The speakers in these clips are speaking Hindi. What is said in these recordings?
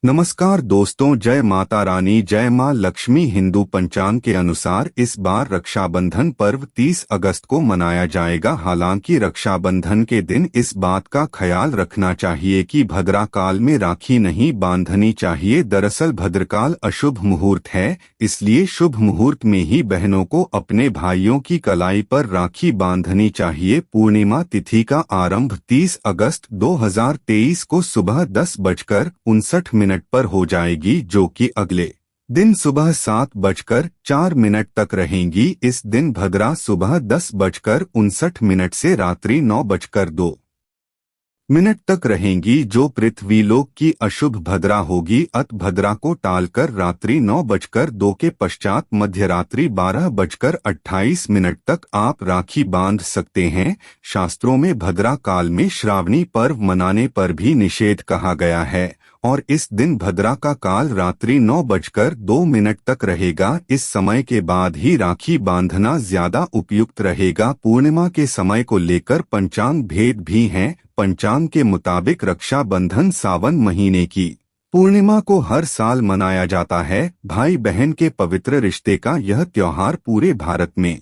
नमस्कार दोस्तों, जय माता रानी, जय मां लक्ष्मी। हिंदू पंचांग के अनुसार इस बार रक्षाबंधन पर्व 30 अगस्त को मनाया जाएगा। हालांकि रक्षाबंधन के दिन इस बात का ख्याल रखना चाहिए कि भद्रा काल में राखी नहीं बांधनी चाहिए। दरअसल भद्रकाल अशुभ मुहूर्त है, इसलिए शुभ मुहूर्त में ही बहनों को अपने भाइयों की कलाई पर राखी बांधनी चाहिए। पूर्णिमा तिथि का आरंभ 30 अगस्त 2023 को सुबह 10:59 पर हो जाएगी, जो कि अगले दिन सुबह 7:04 तक रहेंगी। इस दिन भद्रा सुबह 10:59 से रात्रि 9:02 तक रहेंगी, जो पृथ्वीलोक की अशुभ भद्रा होगी। अत भद्रा को टालकर रात्रि 9:02 के पश्चात मध्यरात्रि 12:28 तक आप राखी बांध सकते हैं। शास्त्रों में भद्रा काल में श्रावणी पर्व मनाने पर भी निषेध कहा गया है और इस दिन भद्रा का काल रात्रि 9:02 तक रहेगा। इस समय के बाद ही राखी बांधना ज्यादा उपयुक्त रहेगा। पूर्णिमा के समय को लेकर पंचांग भेद भी हैं। पंचांग के मुताबिक रक्षाबंधन सावन महीने की पूर्णिमा को हर साल मनाया जाता है। भाई बहन के पवित्र रिश्ते का यह त्योहार पूरे भारत में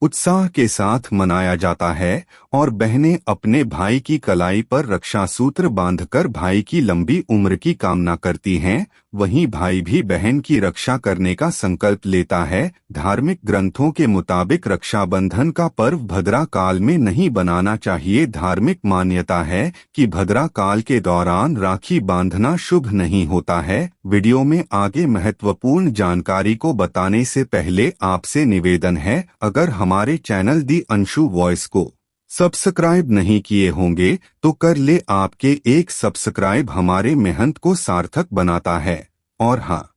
उत्साह के साथ मनाया जाता है और बहनें अपने भाई की कलाई पर रक्षा सूत्र बांधकर भाई की लंबी उम्र की कामना करती हैं। वहीं भाई भी बहन की रक्षा करने का संकल्प लेता है। धार्मिक ग्रंथों के मुताबिक रक्षाबंधन का पर्व भद्रा काल में नहीं बनाना चाहिए। धार्मिक मान्यता है कि भद्रा काल के दौरान राखी बांधना शुभ नहीं होता है। वीडियो में आगे महत्वपूर्ण जानकारी को बताने से पहले आपसे निवेदन है, अगर हमारे चैनल दी अंशु वॉइस को सब्सक्राइब नहीं किए होंगे तो कर ले। आपके एक सब्सक्राइब हमारे मेहनत को सार्थक बनाता है। और हाँ,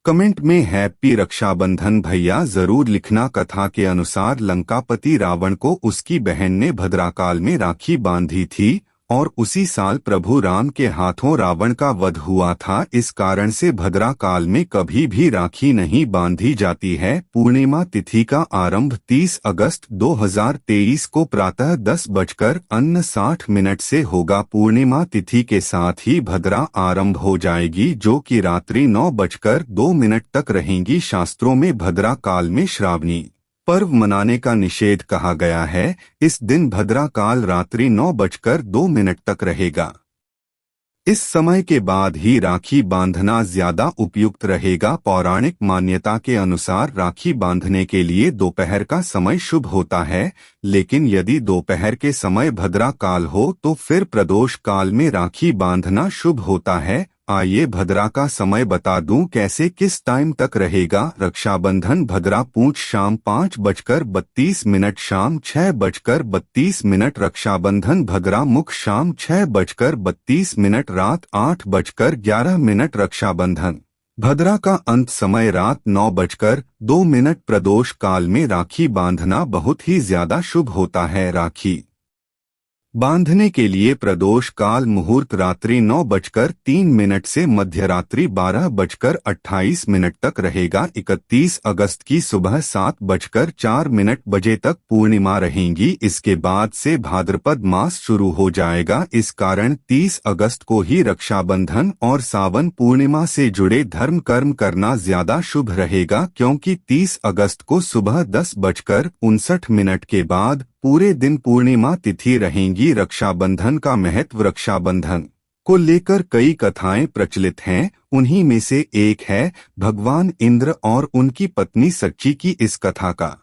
कमेंट में हैप्पी रक्षाबंधन भैया जरूर लिखना। कथा के अनुसार लंकापति रावण को उसकी बहन ने भद्राकाल में राखी बांधी थी और उसी साल प्रभु राम के हाथों रावण का वध हुआ था। इस कारण से भद्रा काल में कभी भी राखी नहीं बांधी जाती है। पूर्णिमा तिथि का आरंभ 30 अगस्त 2023 को प्रातः 10:59 से होगा। पूर्णिमा तिथि के साथ ही भद्रा आरंभ हो जाएगी, जो कि रात्रि 9:02 तक रहेंगी। शास्त्रों में भद्रा काल में श्रावणी पर्व मनाने का निषेध कहा गया है। इस दिन भद्रा काल रात्रि 9:02 तक रहेगा। इस समय के बाद ही राखी बांधना ज्यादा उपयुक्त रहेगा। पौराणिक मान्यता के अनुसार राखी बांधने के लिए दोपहर का समय शुभ होता है, लेकिन यदि दोपहर के समय भद्रा काल हो तो फिर प्रदोष काल में राखी बांधना शुभ होता है। आइए भद्रा का समय बता दूं कैसे, किस टाइम तक रहेगा। रक्षाबंधन भद्रा पूंछ शाम 5:32, शाम 6:32, रक्षाबंधन भद्रा मुख शाम 6:32, रात 8:11, रक्षाबंधन भद्रा का अंत समय रात 9:02। प्रदोष काल में राखी बांधना बहुत ही ज्यादा शुभ होता है। राखी बांधने के लिए प्रदोष काल मुहूर्त रात्रि 9:03 से मध्यरात्रि 12:28 तक रहेगा। 31 अगस्त की सुबह 7:04 बजे तक पूर्णिमा रहेंगी। इसके बाद से भाद्रपद मास शुरू हो जाएगा। इस कारण 30 अगस्त को ही रक्षाबंधन और सावन पूर्णिमा से जुड़े धर्म कर्म करना ज्यादा शुभ रहेगा, क्योंकि 30 अगस्त को सुबह 10:59 के बाद पूरे दिन पूर्णिमा तिथि रहेंगी। रक्षाबंधन का महत्व। रक्षाबंधन को लेकर कई कथाएं प्रचलित हैं। उन्हीं में से एक है भगवान इंद्र और उनकी पत्नी सच्ची की। इस कथा का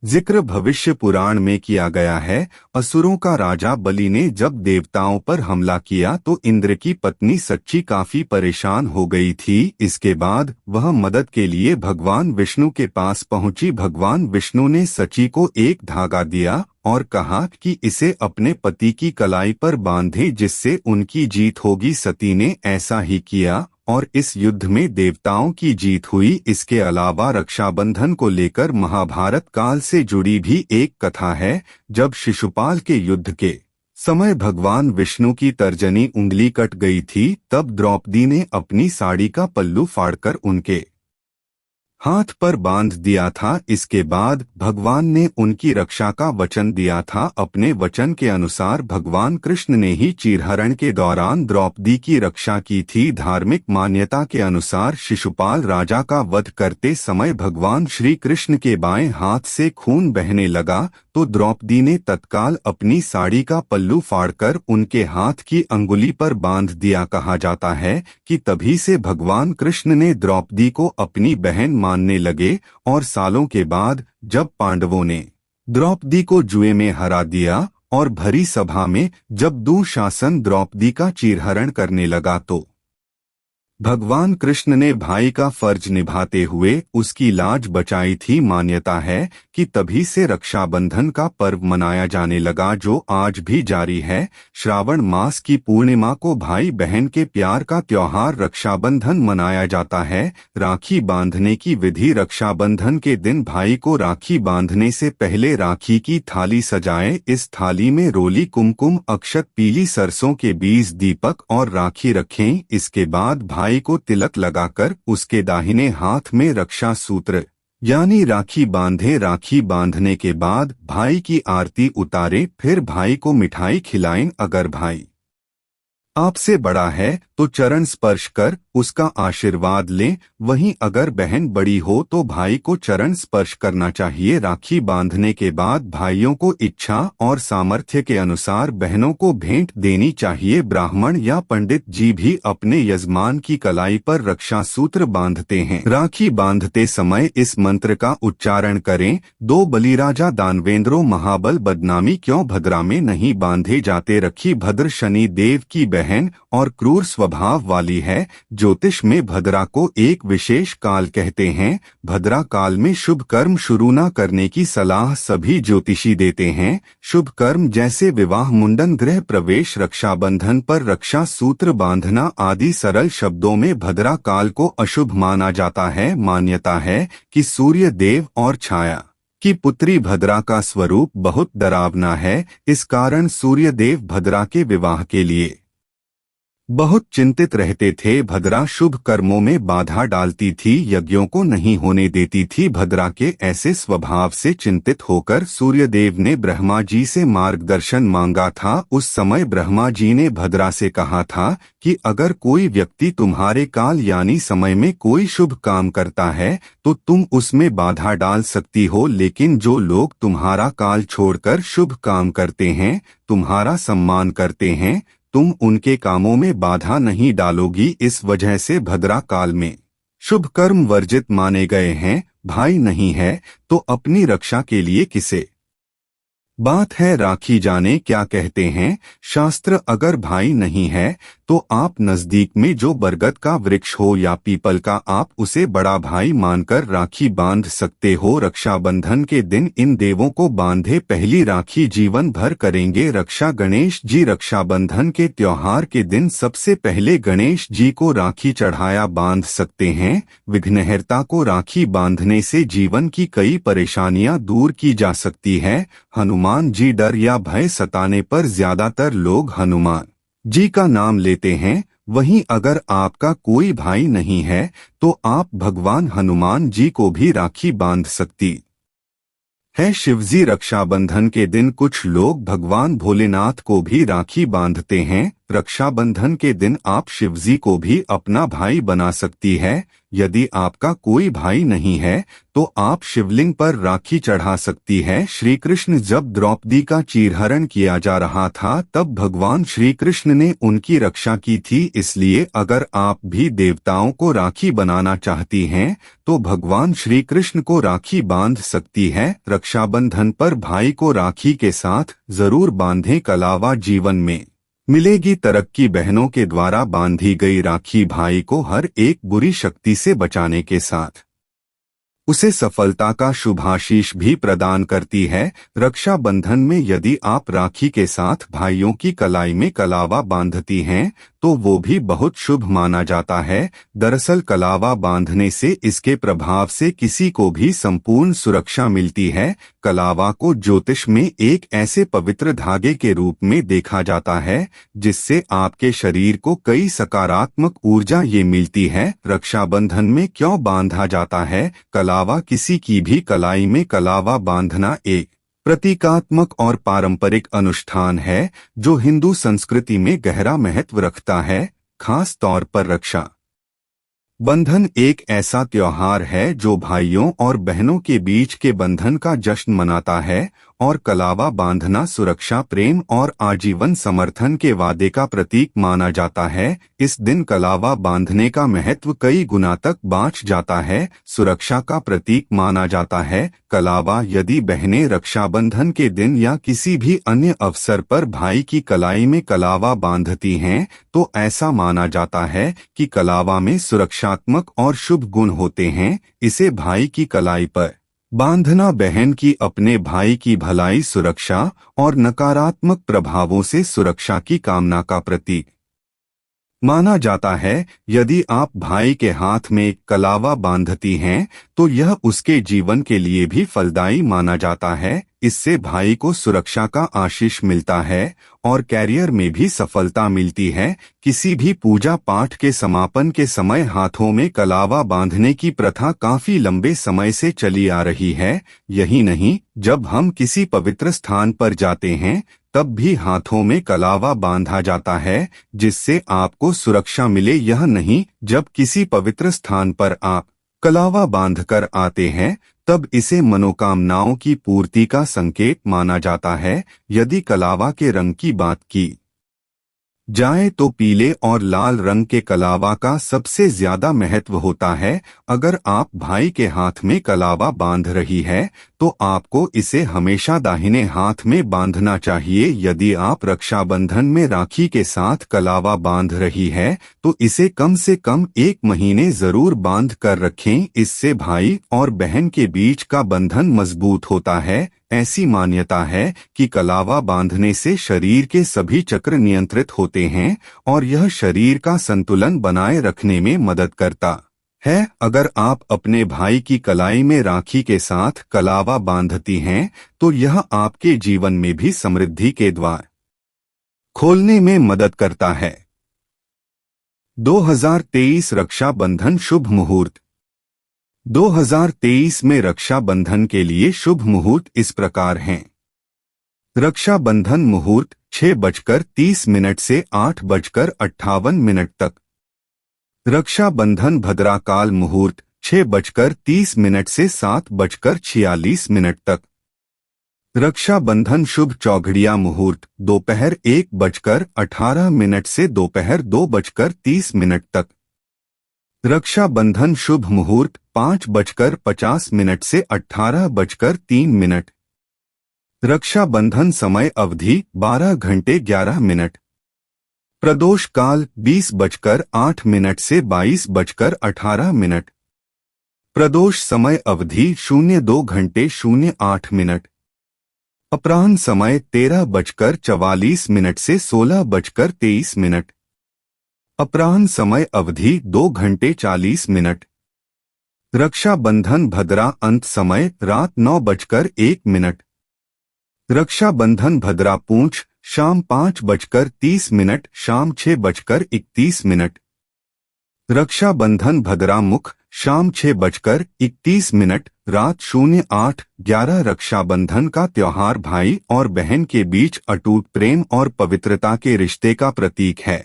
जिक्र भविष्य पुराण में किया गया है। असुरों का राजा बलि ने जब देवताओं पर हमला किया तो इंद्र की पत्नी सच्ची काफी परेशान हो गई थी। इसके बाद वह मदद के लिए भगवान विष्णु के पास पहुंची। भगवान विष्णु ने सच्ची को एक धागा दिया और कहा कि इसे अपने पति की कलाई पर बांधे, जिससे उनकी जीत होगी। सती ने ऐसा ही किया और इस युद्ध में देवताओं की जीत हुई। इसके अलावा रक्षाबंधन को लेकर महाभारत काल से जुड़ी भी एक कथा है। जब शिशुपाल के युद्ध के समय भगवान विष्णु की तर्जनी उंगली कट गई थी, तब द्रौपदी ने अपनी साड़ी का पल्लू फाड़कर उनके हाथ पर बांध दिया था। इसके बाद भगवान ने उनकी रक्षा का वचन दिया था। अपने वचन के अनुसार भगवान कृष्ण ने ही चीरहरण के दौरान द्रौपदी की रक्षा की थी। धार्मिक मान्यता के अनुसार शिशुपाल राजा का वध करते समय भगवान श्री कृष्ण के बाएं हाथ से खून बहने लगा तो द्रौपदी ने तत्काल अपनी साड़ी का पल्लू फाड़कर उनके हाथ की अंगुली पर बांध दिया। कहा जाता है कि तभी से भगवान कृष्ण ने द्रौपदी को अपनी बहन मानने लगे और सालों के बाद जब पांडवों ने द्रौपदी को जुए में हरा दिया और भरी सभा में जब दुशासन द्रौपदी का चीरहरण करने लगा तो भगवान कृष्ण ने भाई का फर्ज निभाते हुए उसकी लाज बचाई थी। मान्यता है कि तभी से रक्षाबंधन का पर्व मनाया जाने लगा जो आज भी जारी है। श्रावण मास की पूर्णिमा को भाई बहन के प्यार का त्योहार रक्षाबंधन मनाया जाता है। राखी बांधने की विधि। रक्षाबंधन के दिन भाई को राखी बांधने से पहले राखी की थाली सजाएं। इस थाली में रोली, कुमकुम, अक्षत, पीली सरसों के बीज, दीपक और राखी रखें। इसके बाद भाई को तिलक लगाकर उसके दाहिने हाथ में रक्षा सूत्र यानी राखी बांधे। राखी बांधने के बाद भाई की आरती उतारें। फिर भाई को मिठाई खिलाएं। अगर भाई आपसे बड़ा है तो चरण स्पर्श कर उसका आशीर्वाद लें। वहीं अगर बहन बड़ी हो तो भाई को चरण स्पर्श करना चाहिए। राखी बांधने के बाद भाइयों को इच्छा और सामर्थ्य के अनुसार बहनों को भेंट देनी चाहिए। ब्राह्मण या पंडित जी भी अपने यजमान की कलाई पर रक्षा सूत्र बांधते हैं। राखी बांधते समय इस मंत्र का उच्चारण करें। दो बलिराजा दानवेंद्रो महाबल बदनामी क्यों भद्रा में नहीं बांधे जाते। रखी भद्र शनि देव की बहन और क्रूर स्वभाव वाली है। ज्योतिष में भद्रा को एक विशेष काल कहते हैं। भद्रा काल में शुभ कर्म शुरू न करने की सलाह सभी ज्योतिषी देते हैं। शुभ कर्म जैसे विवाह, मुंडन, गृह प्रवेश, रक्षाबंधन पर रक्षा सूत्र बांधना आदि सरल शब्दों में भद्रा काल को अशुभ माना जाता है। मान्यता है कि सूर्य देव और छाया की पुत्री भद्रा का स्वरूप बहुत डरावना है। इस कारण सूर्यदेव भद्रा के विवाह के लिए बहुत चिंतित रहते थे। भद्रा शुभ कर्मों में बाधा डालती थी, यज्ञों को नहीं होने देती थी। भद्रा के ऐसे स्वभाव से चिंतित होकर सूर्यदेव ने ब्रह्मा जी से मार्गदर्शन मांगा था। उस समय ब्रह्मा जी ने भद्रा से कहा था कि अगर कोई व्यक्ति तुम्हारे काल यानी समय में कोई शुभ काम करता है तो तुम उसमें बाधा डाल सकती हो, लेकिन जो लोग तुम्हारा काल छोड़कर शुभ काम करते हैं, तुम्हारा सम्मान करते हैं, तुम उनके कामों में बाधा नहीं डालोगी। इस वजह से भद्रा काल में शुभ कर्म वर्जित माने गए हैं। भाई नहीं है तो अपनी रक्षा के लिए किसे बात है। राखी जाने क्या कहते हैं शास्त्र। अगर भाई नहीं है तो आप नजदीक में जो बरगद का वृक्ष हो या पीपल का, आप उसे बड़ा भाई मानकर राखी बांध सकते हो। रक्षाबंधन के दिन इन देवों को बांधे पहली राखी जीवन भर करेंगे। रक्षा गणेश जी। रक्षाबंधन के त्योहार के दिन सबसे पहले गणेश जी को राखी चढ़ाया बांध सकते हैं। विघ्नहर्ता को राखी बांधने से जीवन की कई परेशानियां दूर की जा सकती है। हनुमान जी। डर या भय सताने पर ज्यादातर लोग हनुमान जी का नाम लेते हैं। वहीं अगर आपका कोई भाई नहीं है तो आप भगवान हनुमान जी को भी राखी बांध सकती है। शिवजी। रक्षाबंधन के दिन कुछ लोग भगवान भोलेनाथ को भी राखी बांधते हैं। रक्षाबंधन के दिन आप शिवजी को भी अपना भाई बना सकती है। यदि आपका कोई भाई नहीं है तो आप शिवलिंग पर राखी चढ़ा सकती है। श्री कृष्ण जब द्रौपदी का चीरहरण किया जा रहा था तब भगवान श्री कृष्ण ने उनकी रक्षा की थी। इसलिए अगर आप भी देवताओं को राखी बनाना चाहती हैं तो भगवान श्री कृष्ण को राखी बांध सकती है। रक्षाबंधन पर भाई को राखी के साथ जरूर बांधें। कलावा जीवन में मिलेगी तरक्की। बहनों के द्वारा बांधी गई राखी भाई को हर एक बुरी शक्ति से बचाने के साथ उसे सफलता का शुभाशीष भी प्रदान करती है। रक्षाबंधन में यदि आप राखी के साथ भाइयों की कलाई में कलावा बांधती हैं तो तो वो भी बहुत शुभ माना जाता है। दरअसल कलावा बांधने से इसके प्रभाव से किसी को भी संपूर्ण सुरक्षा मिलती है। कलावा को ज्योतिष में एक ऐसे पवित्र धागे के रूप में देखा जाता है जिससे आपके शरीर को कई सकारात्मक ऊर्जा ये मिलती है। रक्षाबंधन में क्यों बांधा जाता है कलावा? किसी की भी कलाई में कलावा बांधना एक प्रतीकात्मक और पारंपरिक अनुष्ठान है जो हिंदू संस्कृति में गहरा महत्व रखता है। खास तौर पर रक्षा बंधन एक ऐसा त्योहार है जो भाइयों और बहनों के बीच के बंधन का जश्न मनाता है और कलावा बांधना सुरक्षा, प्रेम और आजीवन समर्थन के वादे का प्रतीक माना जाता है। इस दिन कलावा बांधने का महत्व कई गुना तक बाँच जाता है। सुरक्षा का प्रतीक माना जाता है कलावा। यदि बहनें रक्षाबंधन के दिन या किसी भी अन्य अवसर पर भाई की कलाई में कलावा बांधती हैं तो ऐसा माना जाता है कि कलावा में सुरक्षात्मक और शुभ गुण होते हैं। इसे भाई की कलाई पर बांधना बहन की अपने भाई की भलाई, सुरक्षा और नकारात्मक प्रभावों से सुरक्षा की कामना का प्रतीक माना जाता है। यदि आप भाई के हाथ में कलावा बांधती हैं तो यह उसके जीवन के लिए भी फलदायी माना जाता है। इससे भाई को सुरक्षा का आशीष मिलता है और कैरियर में भी सफलता मिलती है। किसी भी पूजा पाठ के समापन के समय हाथों में कलावा बांधने की प्रथा काफी लंबे समय से चली आ रही है। यही नहीं, जब हम किसी पवित्र स्थान पर जाते हैं तब भी हाथों में कलावा बांधा जाता है जिससे आपको सुरक्षा मिले। यह नहीं, जब किसी पवित्र स्थान पर आप कलावा बांधकर आते हैं तब इसे मनोकामनाओं की पूर्ति का संकेत माना जाता है। यदि कलावा के रंग की बात की जाए तो पीले और लाल रंग के कलावा का सबसे ज्यादा महत्व होता है। अगर आप भाई के हाथ में कलावा बांध रही है तो आपको इसे हमेशा दाहिने हाथ में बांधना चाहिए। यदि आप रक्षाबंधन में राखी के साथ कलावा बांध रही है तो इसे कम से कम 1 महीने जरूर बांध कर रखें। इससे भाई और बहन के बीच का बंधन मजबूत होता है। ऐसी मान्यता है कि कलावा बांधने से शरीर के सभी चक्र नियंत्रित होते हैं और यह शरीर का संतुलन बनाए रखने में मदद करता है। अगर आप अपने भाई की कलाई में राखी के साथ कलावा बांधती हैं तो यह आपके जीवन में भी समृद्धि के द्वार खोलने में मदद करता है। 2023 रक्षाबंधन शुभ मुहूर्त। 2023 में रक्षाबंधन के लिए शुभ मुहूर्त इस प्रकार हैं। रक्षाबंधन मुहूर्त 6:30 से 8:58 तक। रक्षाबंधन भद्राकाल मुहूर्त 6:30 से 7:46 तक। रक्षाबंधन शुभ चौघड़िया मुहूर्त दोपहर 1:18 से दोपहर 2:30 तक। रक्षाबंधन शुभ मुहूर्त 5:50 से 18:03। रक्षाबंधन समय अवधि 12 घंटे 11 मिनट। प्रदोष काल 20:08 से 22:18। प्रदोष समय अवधि 02 घंटे 08 मिनट। अपराह्न समय 13:44 से 16:23। अपराह्न समय अवधि 2 घंटे 40 मिनट। रक्षाबंधन भद्रा अंत समय रात 9:01। रक्षाबंधन भद्रा पूंछ शाम 5:30 शाम 6:31। रक्षाबंधन भद्रा मुख शाम 6:31 रात 08:11। रक्षाबंधन का त्योहार भाई और बहन के बीच अटूट प्रेम और पवित्रता के रिश्ते का प्रतीक है।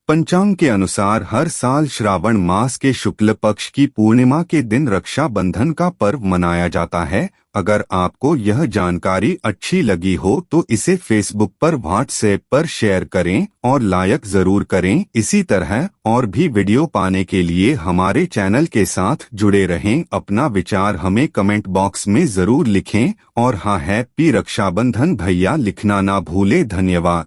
पंचांग के अनुसार हर साल श्रावण मास के शुक्ल पक्ष की पूर्णिमा के दिन रक्षाबंधन का पर्व मनाया जाता है। अगर आपको यह जानकारी अच्छी लगी हो तो इसे फेसबुक पर, व्हाट्सएप पर शेयर करें और लाइक जरूर करें। इसी तरह और भी वीडियो पाने के लिए हमारे चैनल के साथ जुड़े रहें। अपना विचार हमें कमेंट बॉक्स में जरूर लिखें और हाँ, हैप्पी रक्षाबंधन भैया लिखना ना भूले। धन्यवाद।